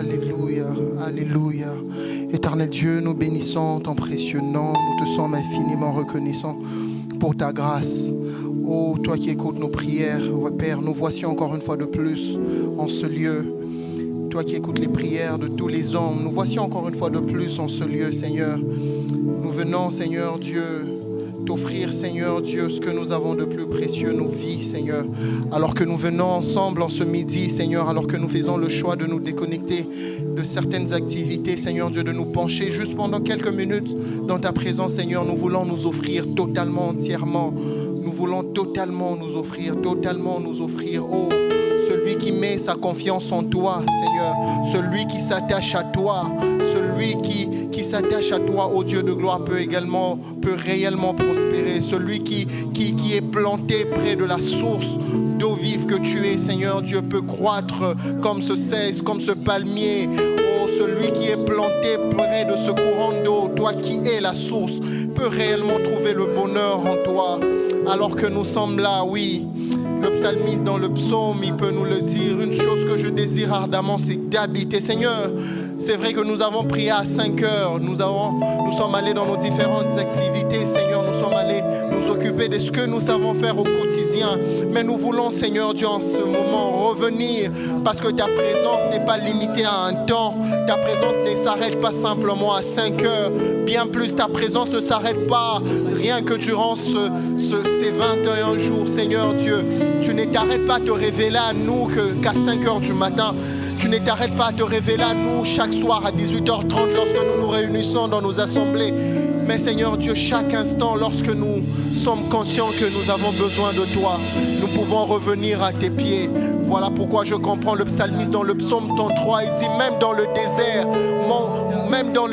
Alléluia, Alléluia. Éternel Dieu, nous bénissons ton précieux nom. Nous te sommes infiniment reconnaissants pour ta grâce. Oh, toi qui écoutes nos prières, oh, Père, nous voici encore une fois de plus en ce lieu. Toi qui écoutes les prières de tous les hommes, nous voici encore une fois de plus en ce lieu, Seigneur. Nous venons, Seigneur Dieu, t'offrir, Seigneur Dieu, ce que nous avons de plus précieux, nos vies, Seigneur. Alors que nous venons ensemble en ce midi, Seigneur, alors que nous faisons le choix de nous déconnecter de certaines activités, Seigneur Dieu, de nous pencher juste pendant quelques minutes dans ta présence, Seigneur, nous voulons nous offrir totalement, entièrement. Nous voulons totalement nous offrir, oh, celui qui met sa confiance en toi, Seigneur, celui qui s'attache à toi, celui qui s'attache à toi, ô Dieu de gloire, peut réellement prospérer. Celui qui est planté près de la source d'eau vive que tu es, Seigneur Dieu, peut croître comme ce cèdre, comme ce palmier. Oh, celui qui est planté près de ce courant d'eau, toi qui es la source, peut réellement trouver le bonheur en toi. Alors que nous sommes là, oui. Le psalmiste dans le psaume, il peut nous le dire. Une chose que je désire ardemment, c'est d'habiter. Seigneur, c'est vrai que nous avons prié à 5 heures. Nous sommes allés dans nos différentes activités. Seigneur, nous sommes allés nous occuper de ce que nous savons faire au quotidien. Mais nous voulons, Seigneur Dieu, en ce moment, revenir. Parce que ta présence n'est pas limitée à un temps. Ta présence ne s'arrête pas simplement à 5 heures. Bien plus, ta présence ne s'arrête pas rien que durant ces 21 jours, Seigneur Dieu. Tu ne t'arrêtes pas à te révéler à nous qu'à 5 heures du matin. Tu ne t'arrêtes pas à te révéler à nous chaque soir à 18h30 lorsque nous nous réunissons dans nos assemblées. Mais Seigneur Dieu, chaque instant, lorsque nous sommes conscients que nous avons besoin de toi, nous pouvons revenir à tes pieds. Voilà pourquoi je comprends le psalmiste dans le psaume 33. Il dit même dans le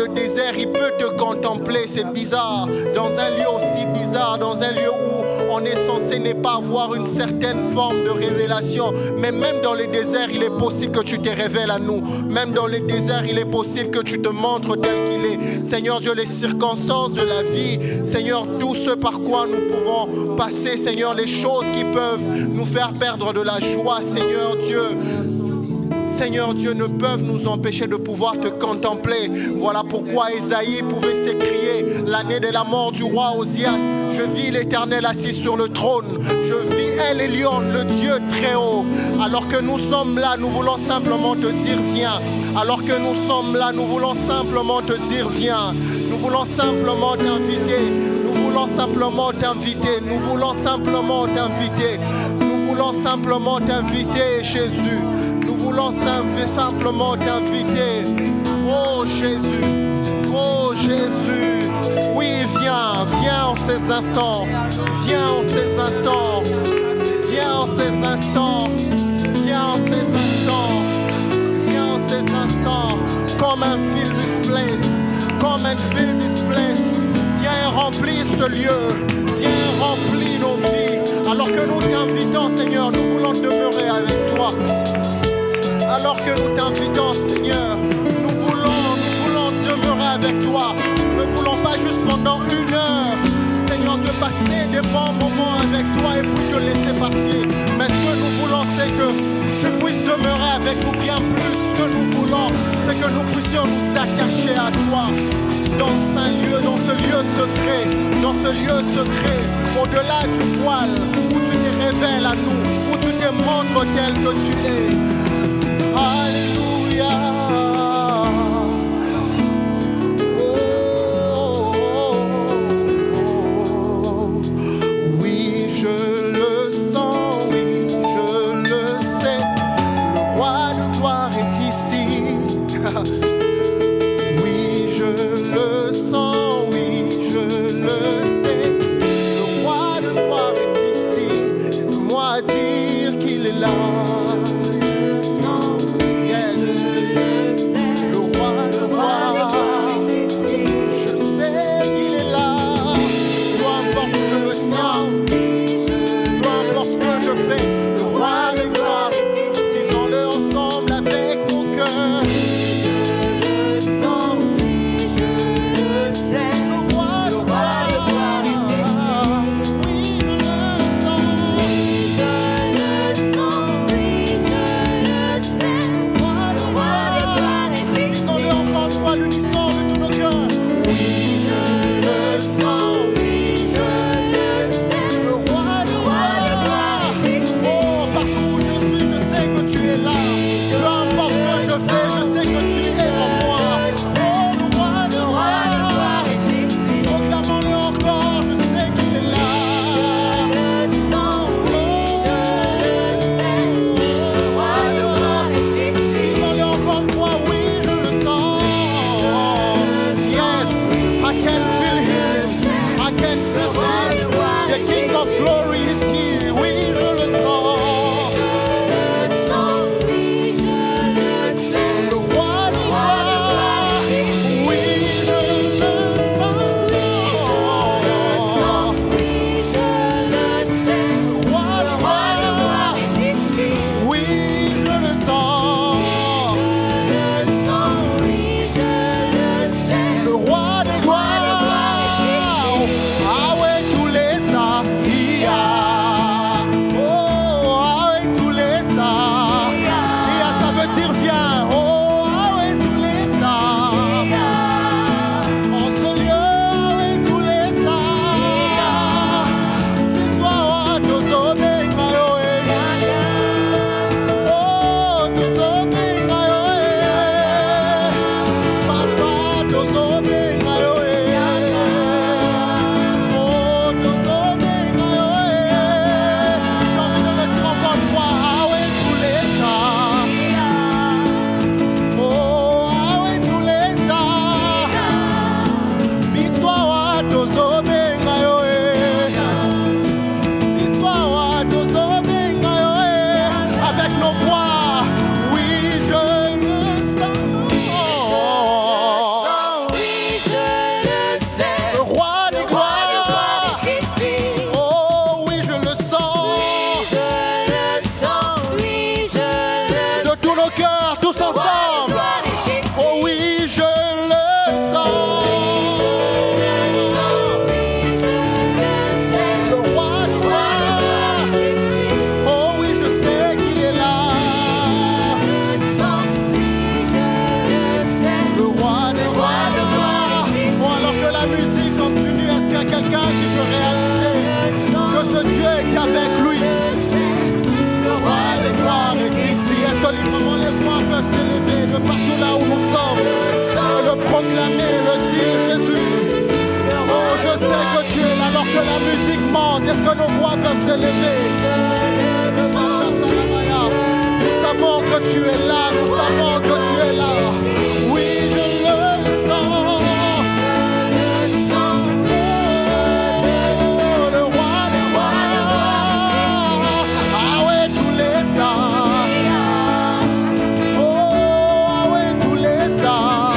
désert, il peut te contempler. C'est bizarre. Dans un lieu aussi bizarre, dans un lieu où on est censé ne pas avoir une certaine forme de révélation. Mais même dans le désert, il est possible que tu te révèles à nous. Même dans le désert, il est possible que tu te montres tel qu'il est. Seigneur Dieu, les circonstances de la vie, Seigneur, tout ce par quoi nous pouvons passer, Seigneur, les choses qui peuvent nous faire perdre de la joie, Seigneur Dieu, ne peuvent nous empêcher de pouvoir te contempler. Voilà pourquoi Ésaïe pouvait s'écrier l'année de la mort du roi Osias. Je vis l'Éternel assis sur le trône. Je vis El Elyon, le Dieu très haut. Alors que nous sommes là, nous voulons simplement te dire viens. Alors que nous sommes là, nous voulons simplement te dire viens. Nous voulons simplement t'inviter. Nous voulons simplement t'inviter. Nous voulons simplement t'inviter. Nous voulons simplement t'inviter, Jésus. Nous voulons simplement t'inviter. Oh Jésus. Oh Jésus. Oui, viens en ces instants. Viens en ces instants. Viens en ces instants. Viens en ces instants. Viens en ces instants. Comme un fil displace. Comme un fil displace. Viens et remplis ce lieu. Viens et remplis nos vies. Alors que nous t'invitons, Seigneur, nous voulons demeurer avec toi. Alors que nous t'invitons, Seigneur, nous voulons demeurer avec toi. Nous ne voulons pas juste pendant 1 heure, Seigneur Dieu, passer des bons moments avec toi et puis te laisser partir. Mais ce que nous voulons, c'est que tu puisses demeurer avec nous bien plus. Ce que nous voulons, c'est que nous puissions nous attacher à toi. Dans ce lieu secret, au-delà du voile, où tu te révèles à nous, où tu te montres tel que tu es. Alléluia. Oui, je le sens, oui, je le sais. Le roi de gloire est ici. Oui, je le sens, oui, je le sais. Le roi de gloire est ici. Aide-moi à dire qu'il est là. qu'il y a quelqu'un qui peut réaliser que ce Dieu est avec lui? Le roi des gloires est ici. Est-ce que librement les voix peuvent s'élever de partout là où nous sommes et le proclamer, le dire, Jésus? Oh, je sais que tu es là alors que la musique monte. Est-ce que nos voix peuvent s'élever? Nous savons que tu es là, nous savons que tu es là. Oui, je le sens. Le roi des rois. Ah ouais, tous les saints. Oh, ah ouais, tous les saints.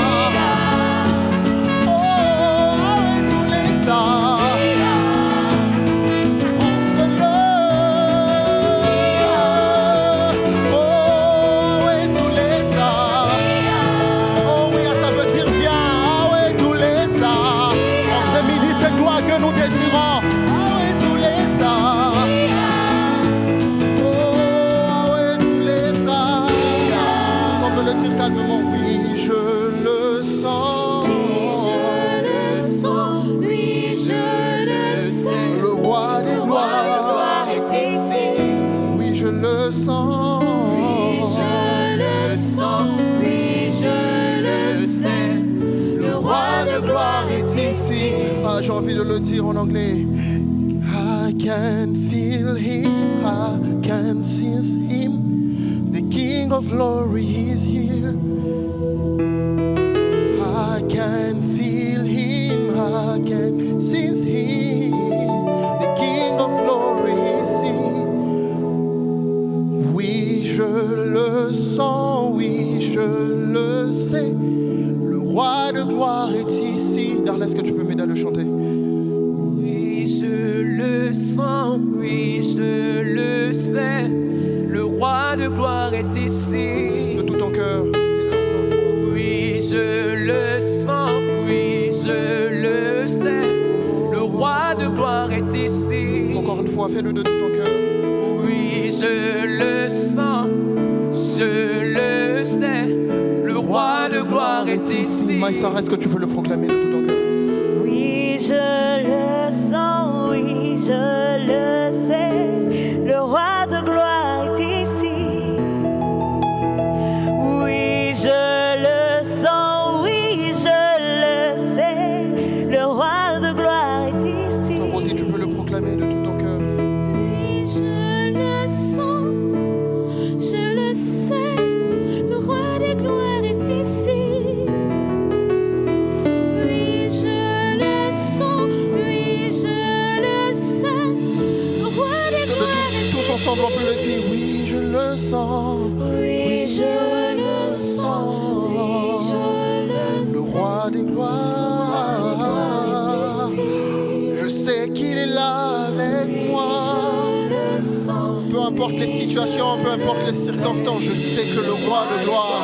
Oh, ah ouais, tous les saints. En ce lieu. Oh, ah ouais, tous les saints. Oh oui, ça veut dire viens. Ah ouais, tous les saints. En ce midi, c'est toi que nous désirons. Ah ouais, tous les saints. Oh, ah ouais, tous les saints. On peut le dire calmement. Oui, je le sens. Oui, je le sais. Le roi des Le roi de gloires. gloire est ici. Oui, je le sens. Oui, je le sens. Oui, je le sais. Le roi de gloire est ici. Ah, j'ai envie de le dire en anglais. I can feel him, I can sense him. The King of glory is here. I can feel him, I can sense him. The King of glory is here. Oui, je le sens, oui, je le sais. Le roi de gloire est ici. Darla, est-ce que tu peux m'aider à le chanter? Oui, je le sens. Oui, je le sais. Le roi de gloire est ici. De tout ton cœur. Oui, je le sens. Oui, je le sais. Le roi de gloire est ici. Encore une fois, fais-le de tout ton cœur. Oui, je le sens. Je le sais. Le roi de gloire est ici. Maïssa, est-ce que tu peux le proclamer de tout ton cœur? Oui, je le sens, oui, je le sais. Le roi de gloire est ici. Oui, je le sens, oui, je le sais. Le roi de gloire est ici. Rosie, tu peux le proclamer de tout ton cœur. Oui, je le sens. Je le sais. Le roi des gloires est ici. Oui, je le sens. Oui, je le sais. Le roi des gloires est Tous ensemble, on peut le dire. Oui, je le sens. Oui, je le sens. Oui, je le sais. Le roi des gloires. Je sais qu'il est là avec moi. Peu importe les situations, peu importe les circonstances, je sais que le roi de gloire,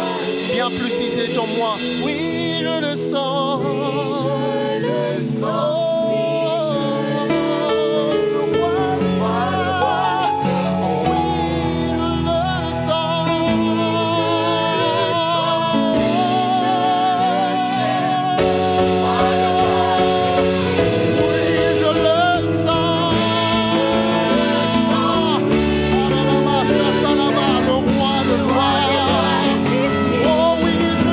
bien plus il est en moi. Oui, je le sens. Le roi de gloire. Oui, je le sens. Oui, je le sens. Le roi de gloire. Oh oui, je le sens.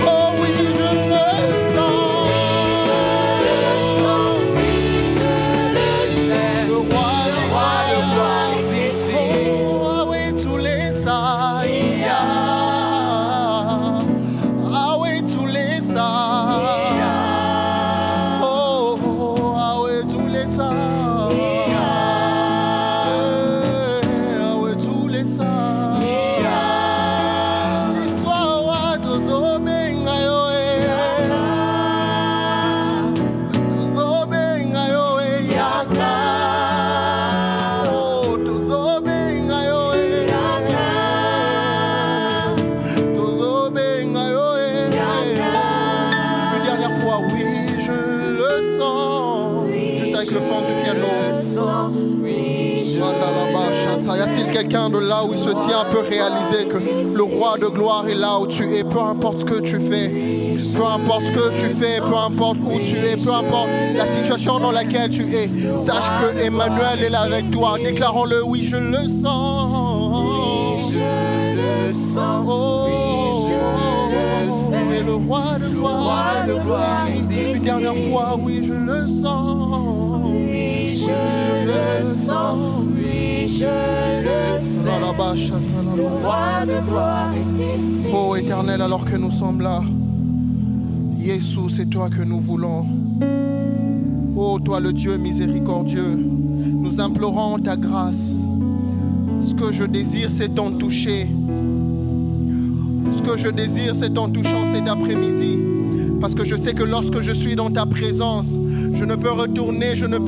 Oh oui, je le sens. Le roi de gloire. Oh ah oui, tous les saints. Ah oui, tous les saints. Oh, ah oui, tous les saints. Ah oui, tous les saints. L'histoire wa tozobenga yo tozobenga yo yaka. Oh, tozobenga yo quelqu'un de là où il se tient peut réaliser que le roi de gloire est là où tu es, peu importe ce que tu fais. Peu importe ce que tu fais, peu importe où tu es, peu importe la situation dans laquelle tu es, sache que Emmanuel est là avec toi. Déclarons-le, oui, je le sens. Je le sens. Oh, et le roi de gloire, une dernière fois, oui, je le sens. Oui, je le sens. Oui, je le sais. Le roi de gloire est ici. Oh Éternel, alors que nous sommes là, Jésus, c'est toi que nous voulons. Oh, toi le Dieu miséricordieux, nous implorons ta grâce. Ce que je désire, c'est t'en toucher. Ce que je désire, c'est t'en touchant cet après-midi. Parce que je sais que lorsque je suis dans ta présence, je ne peux retourner, je ne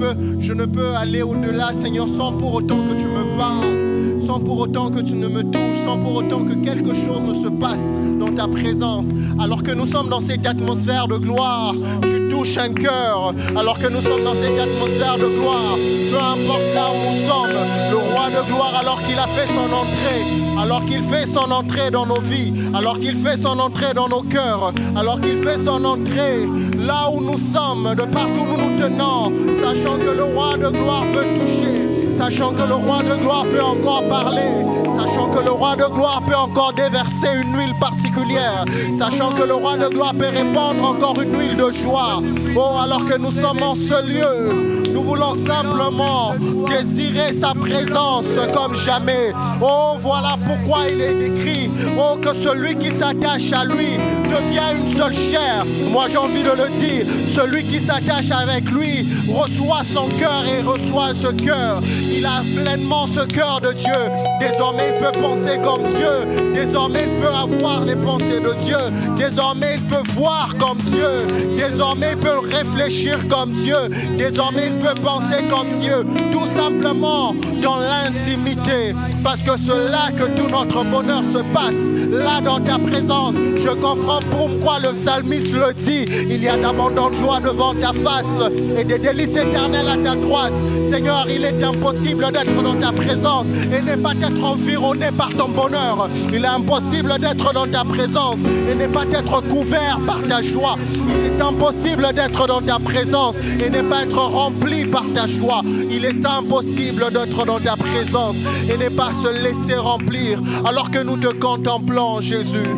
peux aller au-delà, Seigneur, sans pour autant que tu me parles. Sans pour autant que tu ne me touches, sans pour autant que quelque chose ne se passe dans ta présence. Alors que nous sommes dans cette atmosphère de gloire, tu touches un cœur. Alors que nous sommes dans cette atmosphère de gloire, peu importe là où nous sommes, le roi de gloire, alors qu'il a fait son entrée, alors qu'il fait son entrée dans nos vies, alors qu'il fait son entrée dans nos cœurs, alors qu'il fait son entrée là où nous sommes, de partout où nous nous tenons, sachant que le roi de gloire peut toucher. Sachant que le roi de gloire peut encore parler, sachant que le roi de gloire peut encore déverser une huile particulière, sachant que le roi de gloire peut répandre encore une huile de joie. Oh, alors que nous sommes en ce lieu, nous voulons simplement désirer sa présence comme jamais. Oh, voilà pourquoi il est écrit, oh, que celui qui s'attache à lui devient une seule chair. Moi, j'ai envie de le dire, celui qui s'attache avec lui reçoit son cœur et reçoit ce cœur. Il a pleinement ce cœur de Dieu. Désormais, il peut penser comme Dieu. Désormais, il peut avoir les pensées de Dieu. Désormais, il peut voir comme Dieu. Désormais, il peut réfléchir comme Dieu. Désormais, il peut penser comme Dieu. Tout simplement dans l'intimité. Parce que c'est là que tout notre bonheur se passe. Là, dans ta présence, je comprends pourquoi le psalmiste le dit. Il y a d'abondantes joies devant ta face et des délices éternelles à ta droite. Seigneur, il est impossible d'être dans ta présence et ne pas être environné par ton bonheur. Il est impossible d'être dans ta présence et ne pas être couvert par ta joie. Il est impossible d'être dans ta présence et ne pas être rempli par ta joie. Il est impossible d'être dans ta présence et ne pas se laisser remplir. Alors que nous te contemplons, Jésus,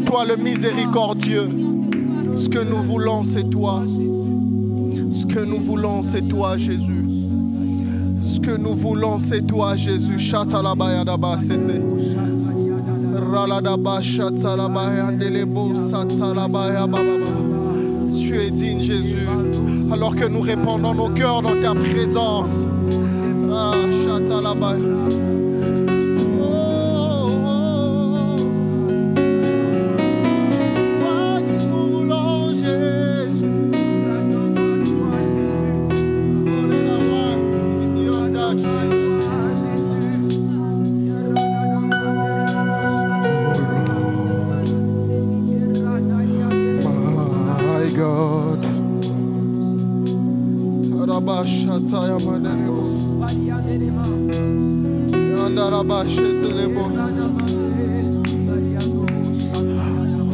toi le miséricordieux, ce que nous voulons, c'est toi. Ce que nous voulons, c'est toi, Jésus. Ce que nous voulons, c'est toi, Jésus. Shatalabaya c'était. Raladaba shatalabaya ndelebo satalabaya baba. Tu es digne, Jésus. Alors que nous répandons nos cœurs dans ta présence. Ah, shatalabaya.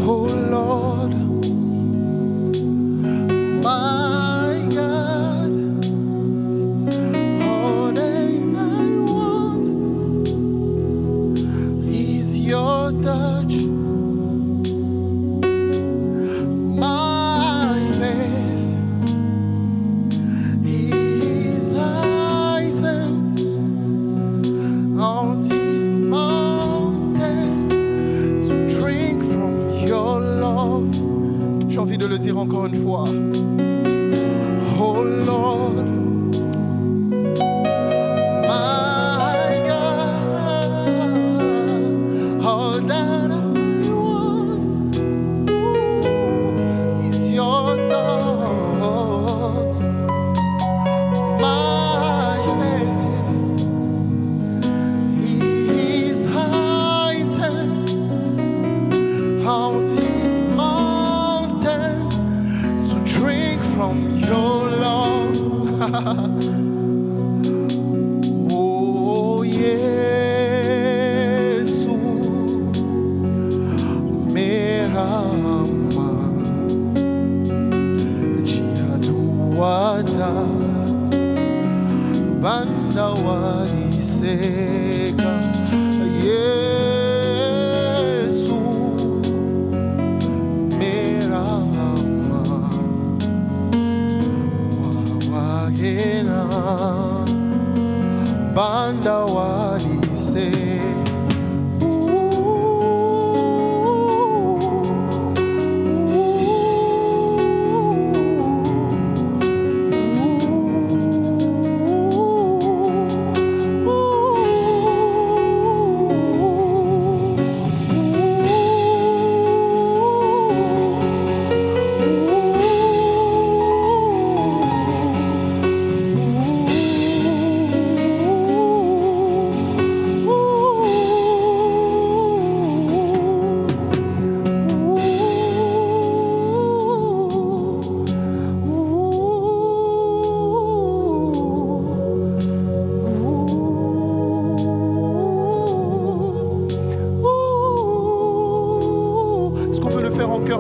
Oh Lord, my God, all that I want is your touch. My faith is heightened on this mountain to drink from your love. J'ai envie de le dire encore une fois. Oh Lord, my God, all that I want is your thoughts. My faith is heightened on this mountain to drink from your love. Oh yeah.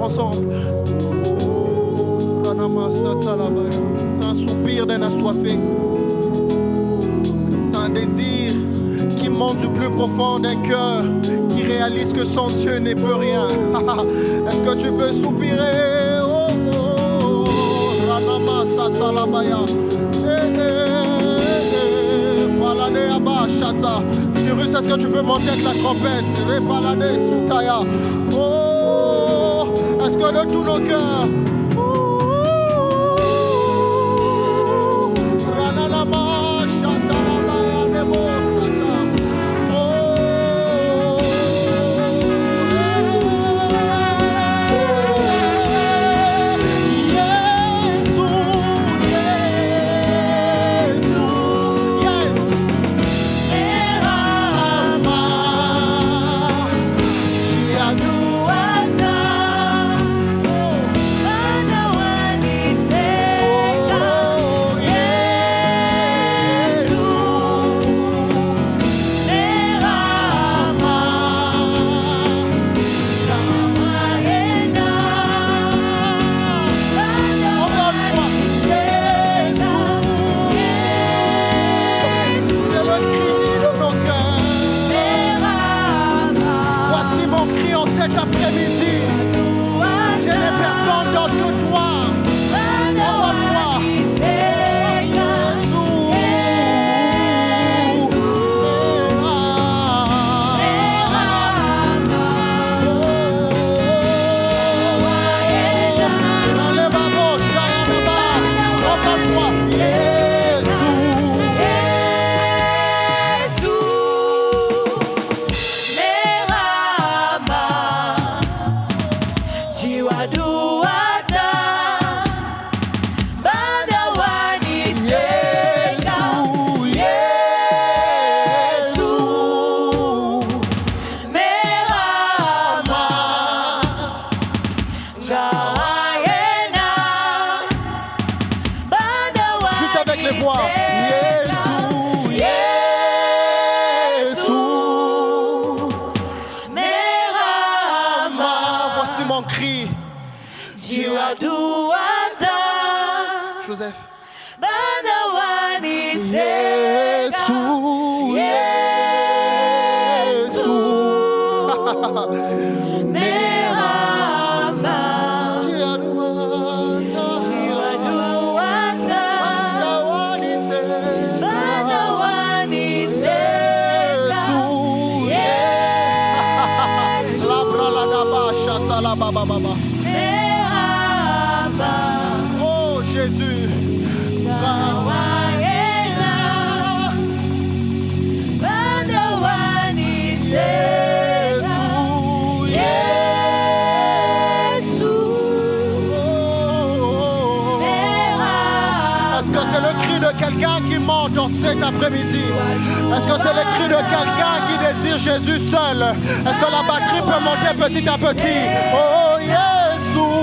ensemble. C'est un soupir d'un assoiffé. C'est un désir qui monte du plus profond d'un cœur qui réalise que son Dieu n'est plus rien. Est-ce que tu peux soupirer? Oh, oh, Ranama Satalabaya. Cyrus, est-ce que tu peux monter avec la trompette? Repalade Soutaya. Oh, est-ce que de tous nos cœurs, Ranalama Shatalabaya Nebo Sata. Joseph. Oh Jésus. Quelqu'un qui monte en cet après-midi? Est-ce que c'est le cri de quelqu'un qui désire Jésus seul? Est-ce que la batterie peut monter petit à petit? Oh Jésus!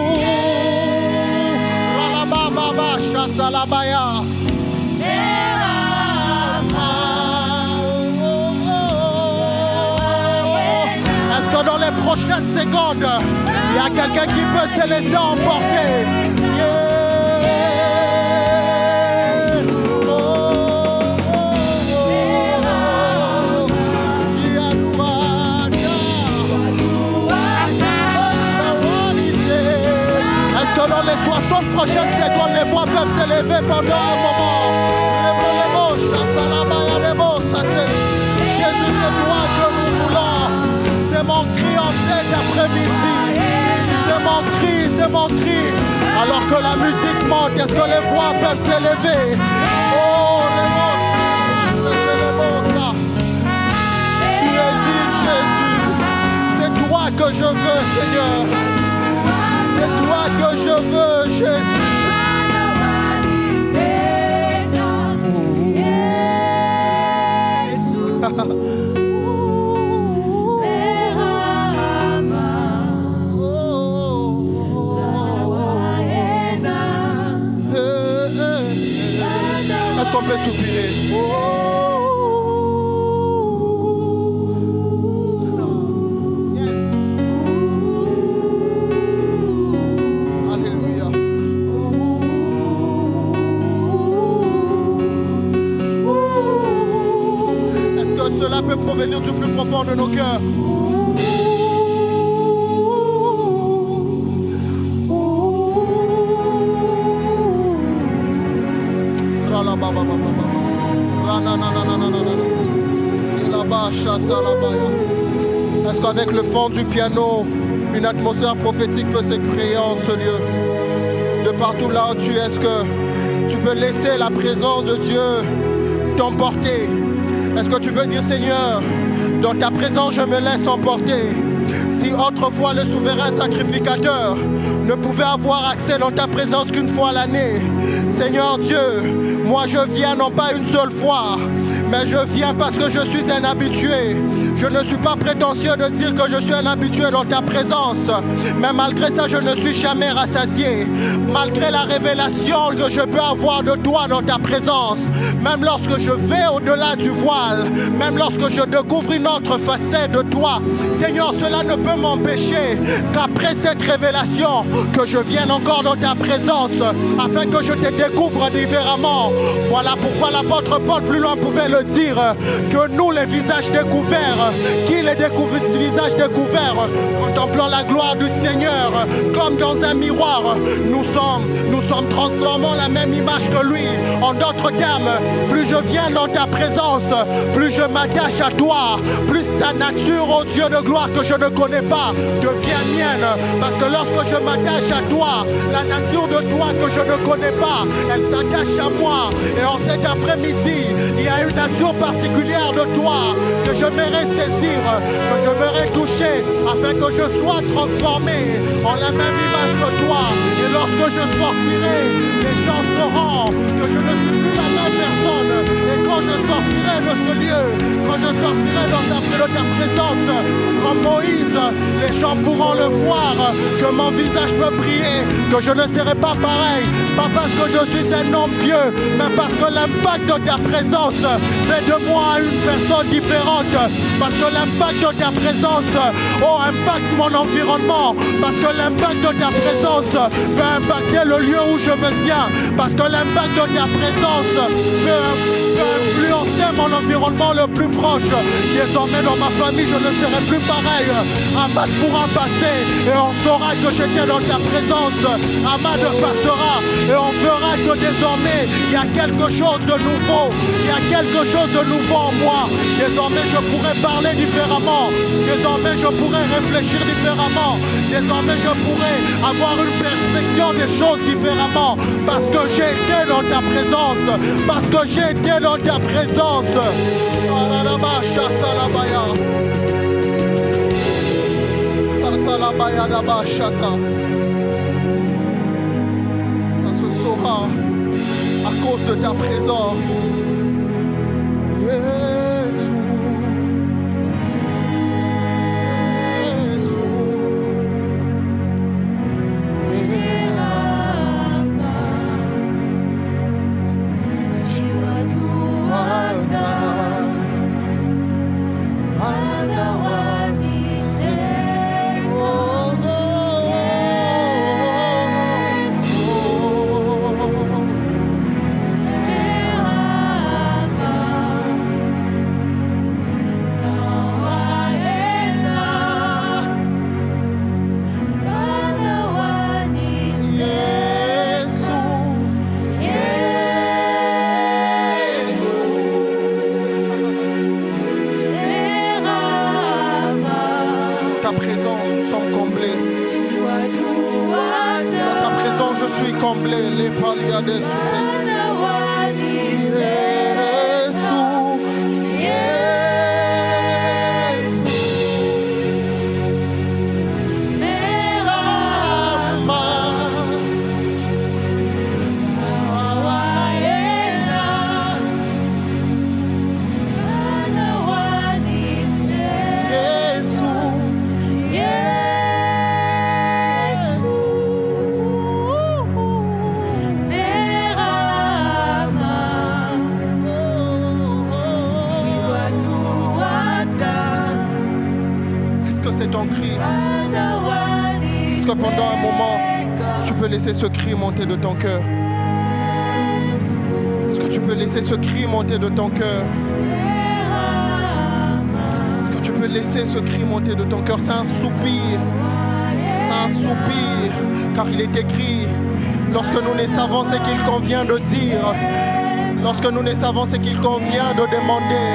Est-ce que dans les prochaines secondes, il y a quelqu'un qui peut se laisser emporter? Dans les 60 prochaines secondes, les voix peuvent s'élever pendant un moment. Jésus, c'est toi que nous voulons. C'est mon cri en cet après-midi. C'est mon cri. Alors que la musique monte, est-ce que les voix peuvent s'élever? Oh, les mots, c'est les mots, ça. Tu es dit, Jésus. C'est toi que je veux, Seigneur. C'est toi que je veux, Jésus. Est-ce qu'on peut soupirer? battements de nos cœurs. Est-ce qu'avec le fond du piano, une atmosphère prophétique peut se créer en ce lieu? De partout là où tu es, est-ce que tu peux laisser la présence de Dieu t'emporter? Est-ce que tu peux dire, Seigneur, dans ta présence, je me laisse emporter? Si autrefois le souverain sacrificateur ne pouvait avoir accès dans ta présence qu'une fois l'année, Seigneur Dieu, moi je viens non pas une seule fois, mais je viens parce que je suis un habitué. Je ne suis pas prétentieux de dire que je suis un habitué dans ta présence, mais malgré ça, je ne suis jamais rassasié. Malgré la révélation que je peux avoir de toi dans ta présence, même lorsque je vais au-delà du voile, même lorsque je découvre une autre facette de toi, Seigneur, cela ne peut m'empêcher qu'après cette révélation, que je vienne encore dans ta présence, afin que je te découvre différemment. Voilà pourquoi l'apôtre Paul plus loin pouvait le dire, que nous, les visages découverts, qui les visages découverts, contemplant la gloire du Seigneur, comme dans un miroir, nous sommes transformant la même image que lui. En d'autres termes, plus je viens dans ta présence, plus je m'attache à toi, plus ta nature, ô Dieu de gloire que je ne connais pas, devient mienne. Parce que lorsque je m'attache à toi, la nature de toi que je ne connais pas, elle s'attache à moi. Et en cet après-midi, il y a une nature particulière de toi que je verrai saisir, que je verrai toucher, afin que je sois transformé en la même image que toi. Et lorsque je sortirai, les gens sauront que je ne suis plus la même personne. Et quand je sortirai de ce lieu, quand je sortirai de ta présence, comme Moïse, les gens pourront le voir, que mon visage peut briller, que je ne serai pas pareil, pas parce que je suis un homme pieux, mais parce que l'impact de ta présence fait de moi une personne différente, parce que l'impact de ta présence impacte mon environnement, parce que l'impact de ta présence peut impacter le lieu où je me tiens, parce que l'impact de ta présence peut influencer mon environnement le plus proche. Désormais dans ma famille je ne serai plus pareil. Amad pourra passer et on saura que j'étais dans ta présence. Amad passera et on verra que désormais il y a quelque chose de nouveau. Il y a quelque chose de nouveau en moi. Désormais je pourrai parler différemment. Désormais je pourrai réfléchir différemment. Désormais je pourrai avoir une perspective des choses différemment. Parce que j'ai été dans ta présence. Parce que j'ai été dans ta présence. Ça se saura à cause de ta présence. Laisser ce cri monter de ton cœur. Est-ce que tu peux laisser ce cri monter de ton cœur? Est-ce que Tu peux laisser ce cri monter de ton cœur. C'est un soupir. C'est un soupir. Car il est écrit, lorsque nous ne savons ce qu'il convient de dire, lorsque nous ne savons ce qu'il convient de demander,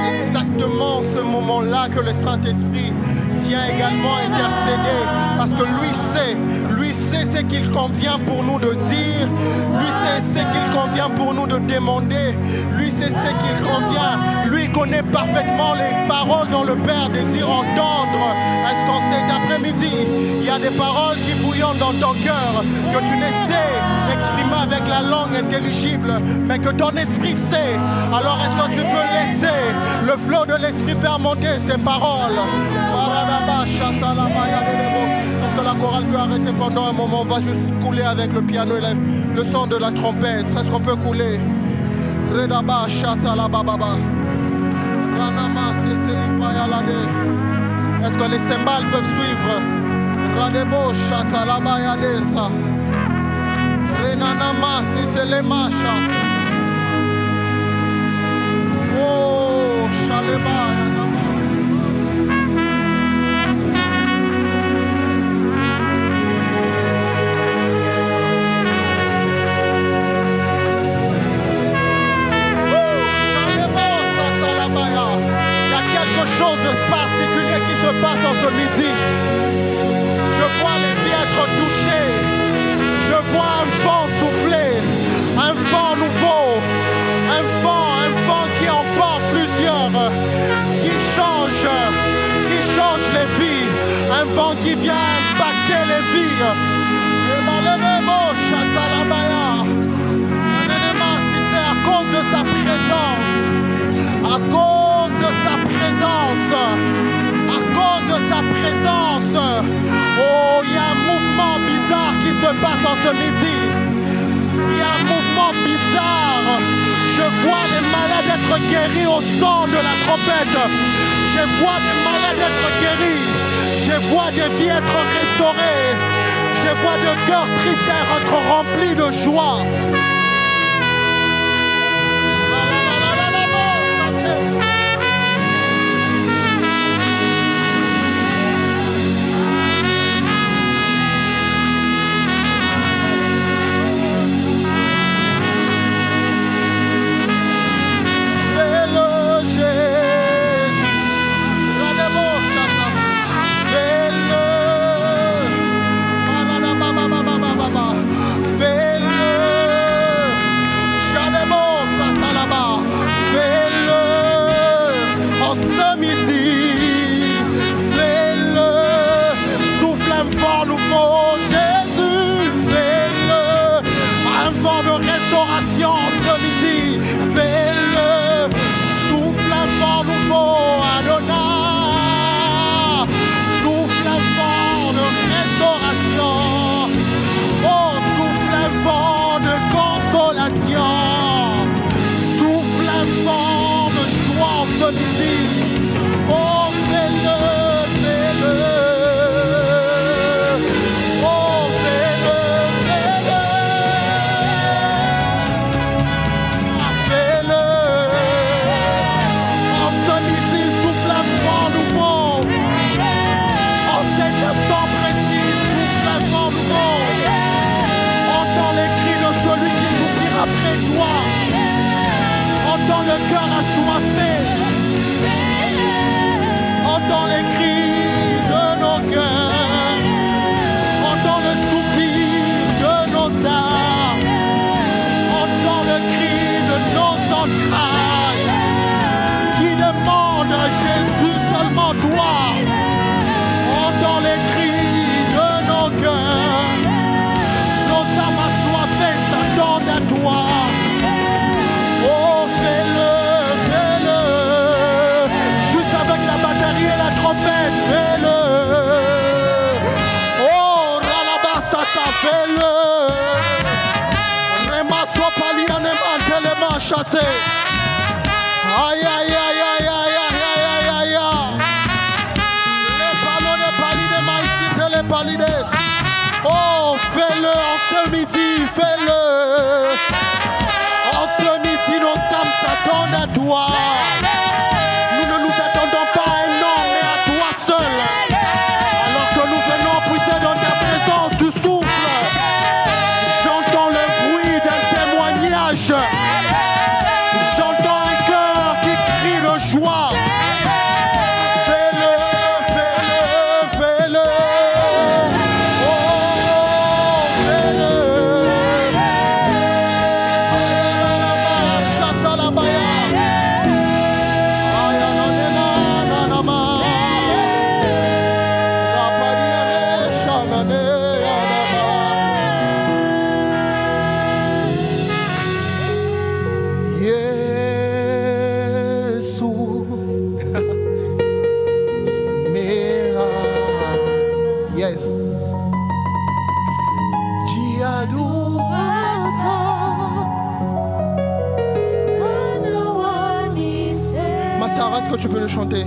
c'est exactement ce moment-là que le Saint-Esprit vient également intercéder, parce que lui sait ce qu'il convient pour nous de dire, lui sait ce qu'il convient pour nous de demander, lui sait ce qu'il convient, lui connaît parfaitement les paroles dont le Père désire entendre. Est-ce qu'en cet après-midi, il y a des paroles qui bouillonnent dans ton cœur, que tu ne sais exprimer avec la langue intelligible, mais que ton esprit sait? Alors est-ce que tu peux laisser le flot de l'esprit faire monter ces paroles? Est-ce que la chorale peut arrêter pendant un moment? On va juste couler avec le piano et le son de la trompette. C'est ce qu'on peut couler. Redaba Shatala Bababa. Ranama Setelibayalade. Est-ce que les cymbales peuvent suivre? Radebo Shatala Bayadesa. Renanama Setelemasha. Oh Shaleba. Chose de particulier qui se passe en ce midi. Je vois les vies être touchées. Je vois un vent souffler, un vent nouveau, un vent qui emporte plusieurs, qui change les vies, un vent qui vient impacter les vies. C'est à cause de sa présence, à cause de sa présence, à cause de sa présence. Oh, il y a un mouvement bizarre qui se passe en ce midi. Il y a un mouvement bizarre. Je vois des malades être guéris au son de la trompette. Je vois des malades être guéris. Je vois des vies être restaurées. Je vois de cœurs tristes être remplis de joie. Aïe, aïe, aïe, aïe, aïe, aïe, aïe, aïe. Les ballons de palides, maïs, les palides. Oh, fais-le en ce midi, fais-le. En ce midi, nos âmes s'attendent à toi. Nous ne nous attendons pas à un tu peux le chanter.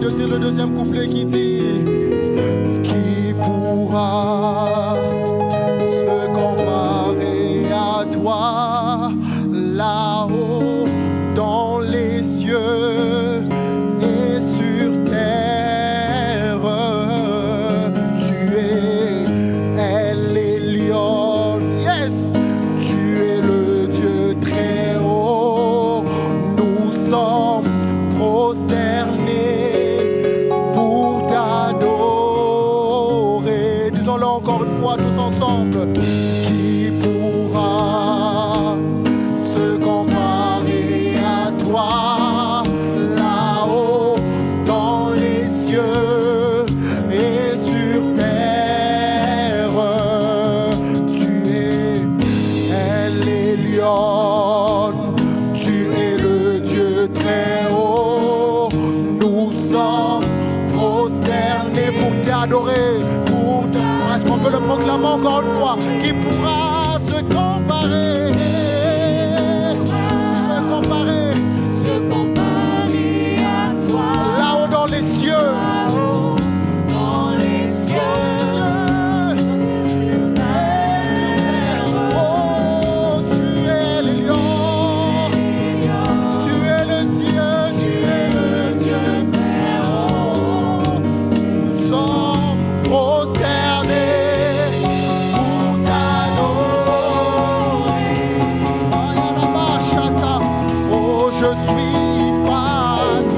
c'est le deuxième couplet qui dit qui pourra se comparer à toi là-haut dans les cieux et sur terre. Tu es El Elyon, yes, tu es le Dieu très haut. Nous sommes prosternés pour t'adorer. Disons-le encore une fois tous ensemble. Qui pourra se comparer à toi là-haut dans les cieux et sur terre? Tu es El Elyon, tu es le Dieu très haut. Nous sommes prosternés pour t'adorer. Est-ce qu'on peut le proclamer encore une fois? Qui pourra se comparer? Se comparer à toi. Là-haut dans les cieux. Là-haut dans les cieux. Oh, tu es le lion. Tu es le Dieu. Tu es le Dieu très haut. Nous sommes prosternés pour t'adorer. Oh, je suis face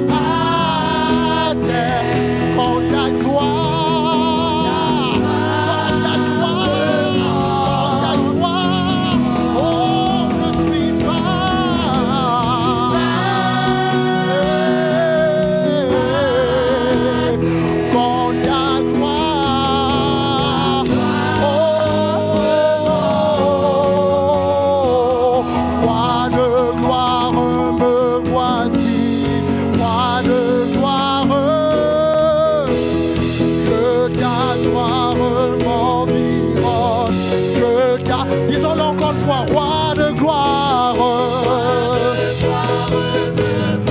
à terre quand ta gloire, oh, je suis face quand ta gloire, roi de gloire me voici, roi de gloire, que ta gloire m'environne, que ta, disons-le encore une fois, roi de gloire, roi de gloire,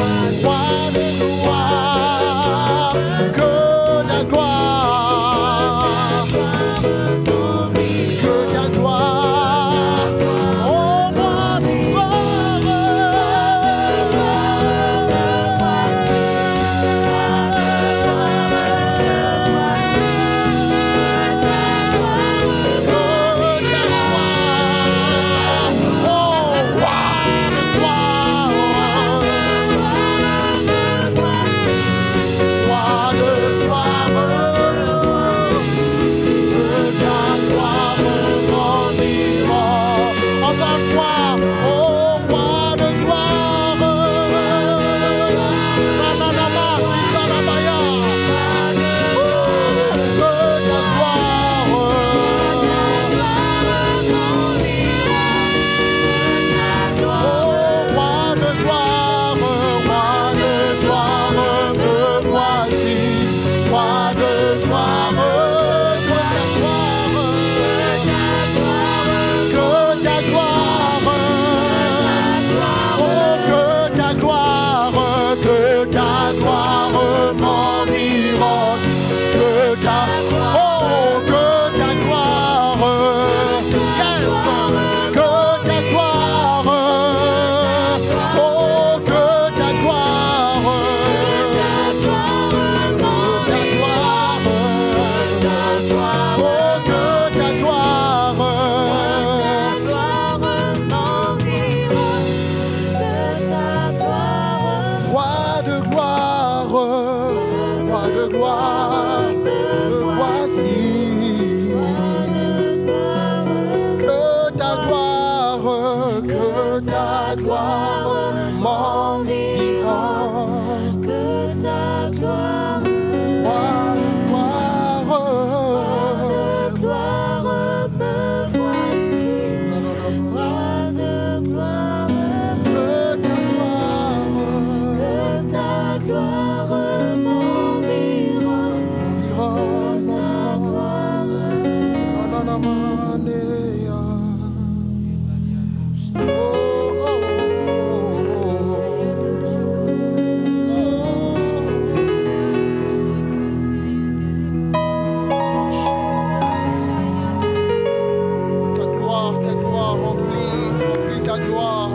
que ta gloire, que ta gloire, oh roi de gloire,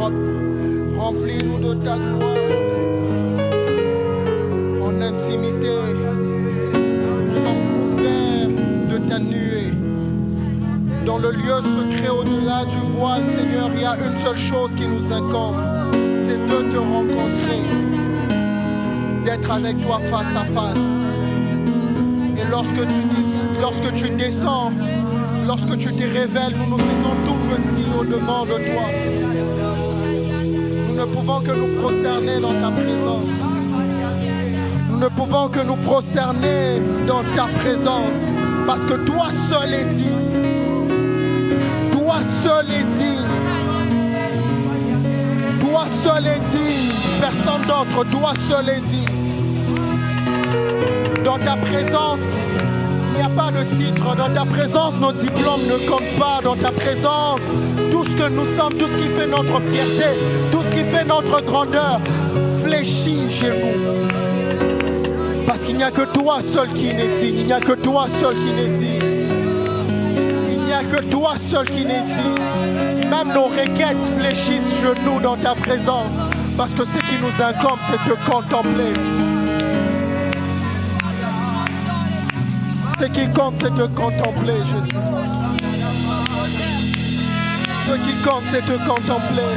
propre. Remplis-nous de ta gloire. En intimité, nous sommes couverts de ta nuée. Dans le lieu secret au-delà du voile, Seigneur, il y a une seule chose qui nous incombe, c'est de te rencontrer, d'être avec toi face à face. Et lorsque tu descends, lorsque tu te révèles, nous nous faisons tout petits au-devant de toi. Nous ne pouvons que nous prosterner dans ta présence. Nous ne pouvons que nous prosterner dans ta présence, parce que toi seul est digne. Toi seul est digne. Toi seul est digne. Personne d'autre. Toi seul est digne. Dans ta présence, il n'y a pas de titre. Dans ta présence, nos diplômes ne comptent pas. Dans ta présence, tout ce que nous sommes, tout ce qui fait notre fierté, tout ce qui fait notre grandeur, fléchit chez nous. Parce qu'il n'y a que toi seul qui n'est digne. Il n'y a que toi seul qui n'est digne. Il n'y a que toi seul qui n'est digne. Même nos requêtes fléchissent genoux dans ta présence. Parce que ce qui nous incombe, c'est de contempler. Ce qui compte, c'est de contempler, Jésus. Ce qui compte, c'est de contempler.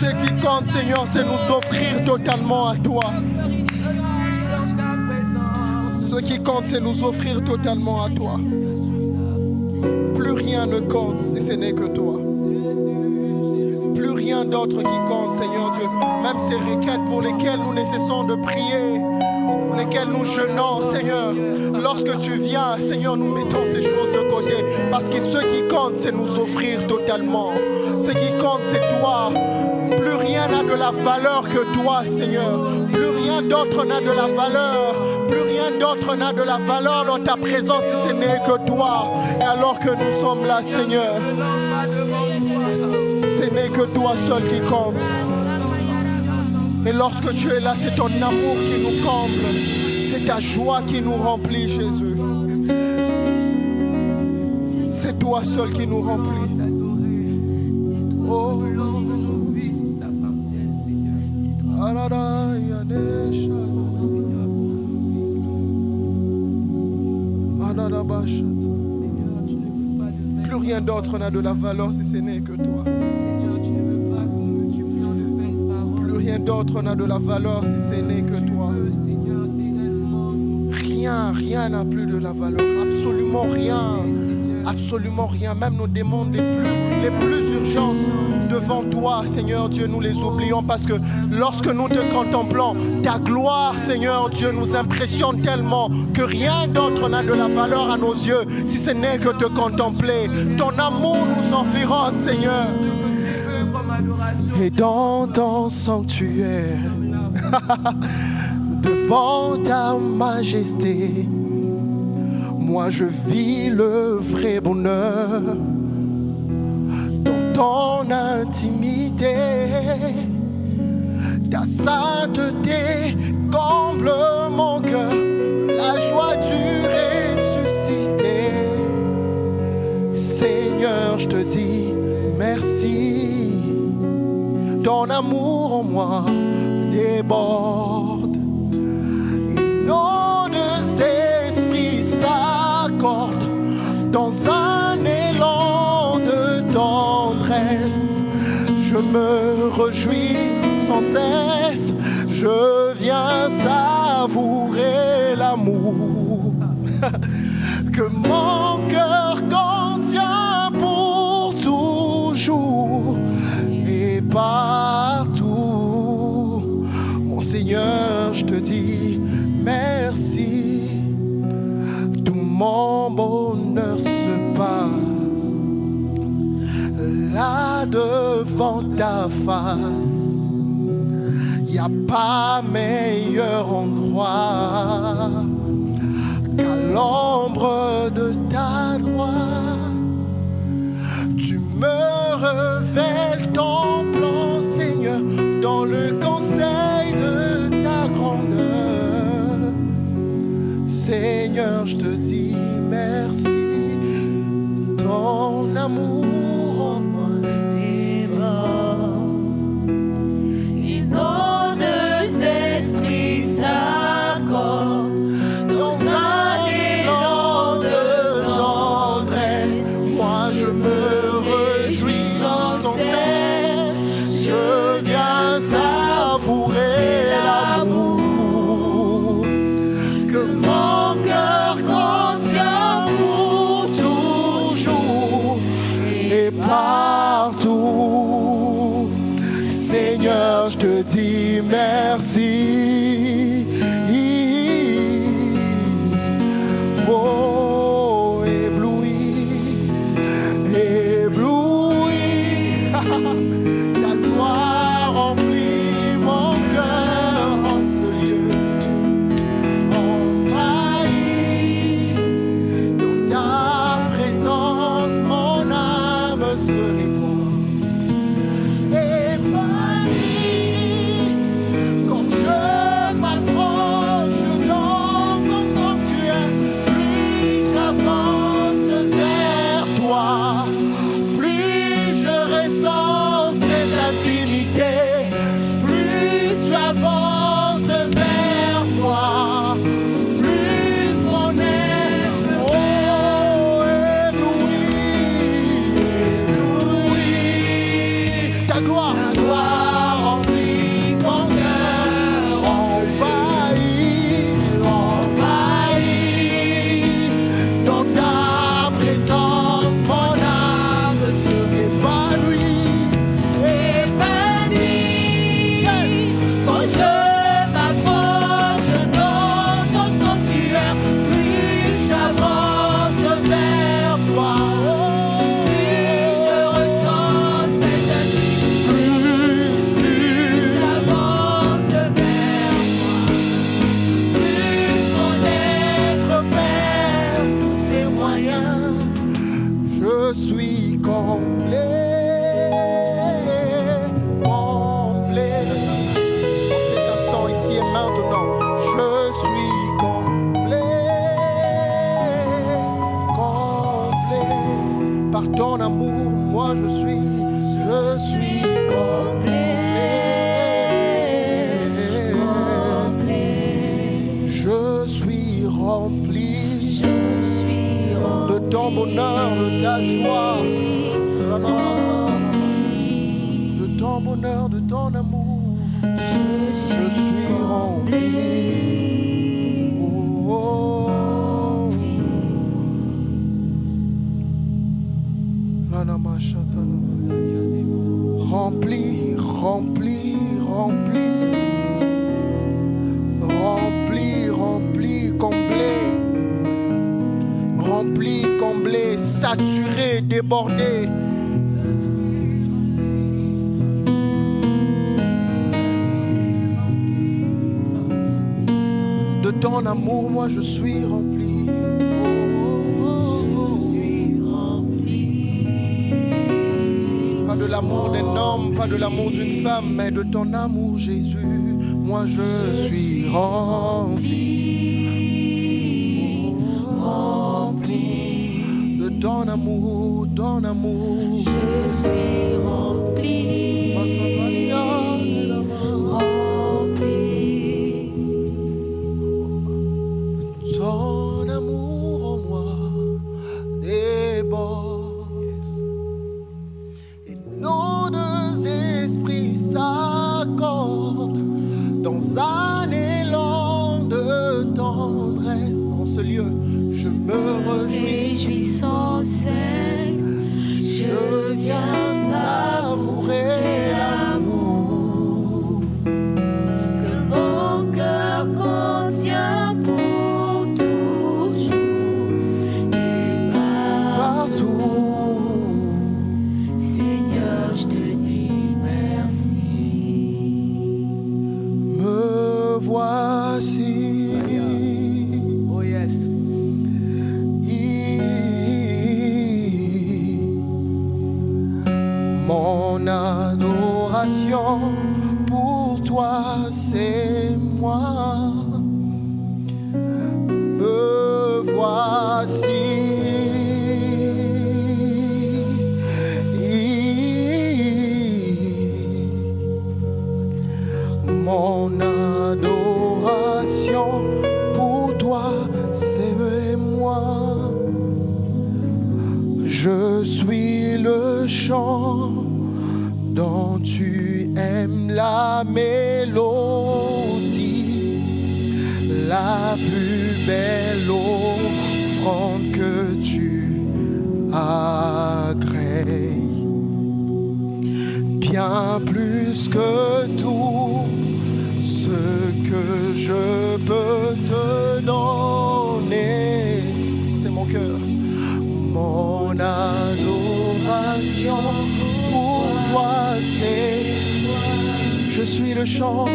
Ce qui compte, Seigneur, c'est nous offrir totalement à toi. Ce qui compte, c'est nous offrir totalement à toi. Plus rien ne compte si ce n'est que toi. Plus rien d'autre qui compte, Seigneur Dieu. Même ces requêtes pour lesquelles nous ne cessons de prier, pour lesquelles nous jeûnons, Seignor. Lorsque tu viens, Seigneur, nous mettons ces choses de côté. Parce que ce qui compte, c'est nous offrir totalement. Ce qui compte, c'est toi. Plus rien n'a de la valeur que toi, Seigneur. Plus rien d'autre n'a de la valeur. Plus rien d'autre n'a de la valeur dans ta présence si ce n'est que toi. Et alors que nous sommes là, Seigneur, ce n'est que toi seul qui compte. Et lorsque tu es là, c'est ton amour qui nous comble. C'est ta joie qui nous remplit, Jésus. C'est toi seul qui nous remplit. Oh. Plus rien d'autre n'a de la valeur si ce n'est que toi. Plus rien d'autre n'a de la valeur si ce n'est que toi. Rien n'a plus de la valeur. Absolument rien. Absolument rien. Même nos demandes les plus urgentes devant toi, Seigneur Dieu, nous les oublions parce que lorsque nous te contemplons, ta gloire, Seigneur Dieu, nous impressionne tellement que rien d'autre n'a de la valeur à nos yeux si ce n'est que te contempler. Ton amour nous environne, Seigneur. Et dans ton sanctuaire, devant ta majesté, moi je vis le vrai bonheur dans ton intimité. Ta sainteté comble mon cœur, la joie du ressuscité. Seigneur, je te dis merci. Ton amour en moi déborde. Et nos deux esprits s'accordent dans un élan de tendresse. Je me réjouis sans cesse, je viens savourer l'amour que mon cœur contient pour toujours et partout. Mon Seigneur, je te dis merci. Tout mon bonheur se passe là devant ta face. Y a pas meilleur endroit qu'à l'ombre de ta droite. Tu me révèles ton plan, Seigneur, dans le conseil de ta grandeur. Seigneur, je te dis merci. Ton amour en moi partout. Seigneur, je te dis merci. Oh, ébloui, ébloui. Ta gloire remplit mon cœur en ce lieu. Envahi dans ta présence, mon âme se répand. Quand je m'approche dans ton sanctuaire, plus j'avance vers toi, plus je ressens cette intimité, plus j'avance vers toi, plus mon être ébloui, ta gloire remplit mon cœur, envahi dans ta présence, mon âme se épanouit. Quand je m'approche dans ton sanctuaire, plus j'avance vers toi, plus je ressens cette intimité, plus j'avance vers toi, plus mon être perd tous ses moyens. Je suis comblé, comblé. En cet instant, ici et maintenant, je suis comblé, comblé. Par ton amour, moi je suis comblé. Je suis rempli de ton bonheur, de ta joie, de ton bonheur, de ton amour. Je suis rempli. Oh, oh. Rempli, rempli, rempli. Rempli, rempli, comblé. Rempli, comblé, saturé, débordé. De ton amour, moi je suis rempli. Pas de l'amour d'un homme, pas de l'amour d'une femme, mais de ton amour, Jésus. Moi je suis rempli. Rempli de ton amour, ton amour. Je suis rempli, rempli. Ton amour en moi déborde. Et nos deux esprits s'accordent dans un élan de tendresse. En ce lieu, je me réjouis sans cesse. Je viens savourer l'amour que mon cœur contient pour toujours et partout. Seigneur, je te dis merci. Me voici. Oh yes. Mon adoration pour toi, c'est moi. Me voici. Mon adoration pour toi, c'est moi. Je suis le chant dont tu aimes la mélodie, la plus belle offrande que tu agrées. bien plus que tout ce que je peux te donner. C'est mon cœur. Mon adoration pour toi, c'est je suis le chant,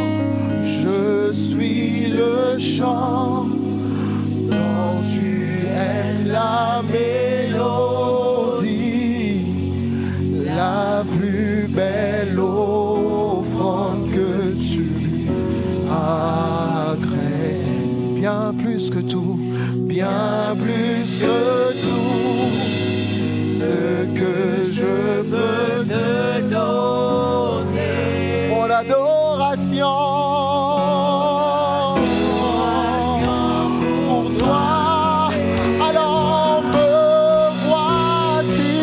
je suis le chant dont tu es la mélodie, la plus belle offrande que tu agrées. Bien plus que tout, bien plus que tout, ce que je peux te donner. Mon adoration pour toi. Alors me voici.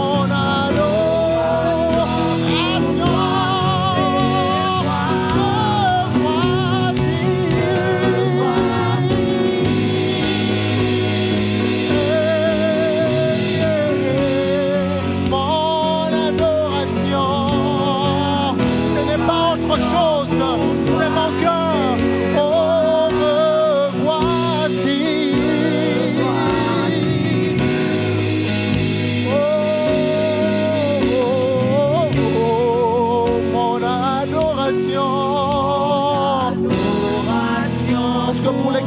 Mon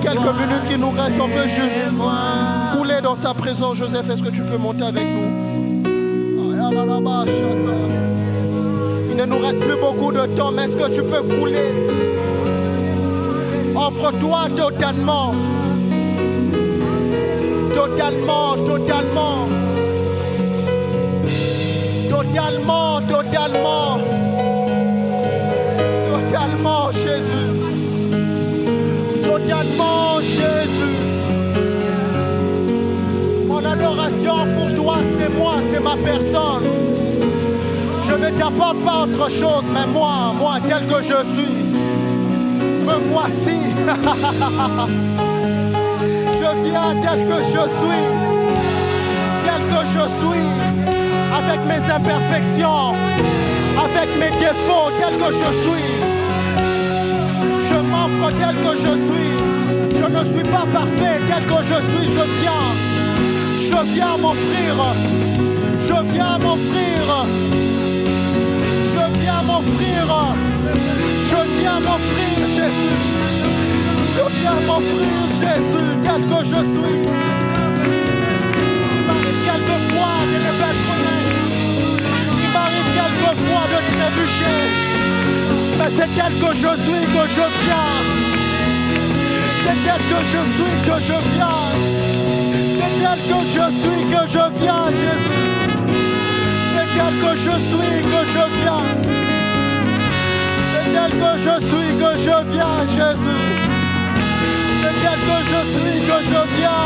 quelques minutes qui nous restent, on peut juste couler dans sa présence. Joseph, est-ce que tu peux monter avec nous? Il ne nous reste plus beaucoup de temps, mais est-ce que tu peux couler? Offre-toi totalement. Totalement, totalement. Totalement, totalement. Totalement, Jésus. Totalement, Jésus. Mon adoration pour toi, c'est moi, c'est ma personne. Je ne t'apporte pas autre chose, mais moi tel que je suis. Me voici. Je viens tel que je suis. Tel que je suis. Avec mes imperfections. Avec mes défauts, tel que je suis. Je m'offre tel que je suis. Je ne suis pas parfait tel que je suis. Je viens m'offrir. Je viens m'offrir. Je viens m'offrir. Je viens m'offrir, Jésus. Je viens m'offrir, Jésus, tel que je suis. Il m'arrive quelquefois de ne pas être honnête. Il m'arrive quelquefois de trébucher. Mais c'est tel que je suis que je viens. C'est tel que je suis que je viens. C'est tel que je suis que je viens, Jésus. C'est tel que je suis que je viens. C'est tel que je suis que je viens, Jésus. C'est tel que je suis que je viens.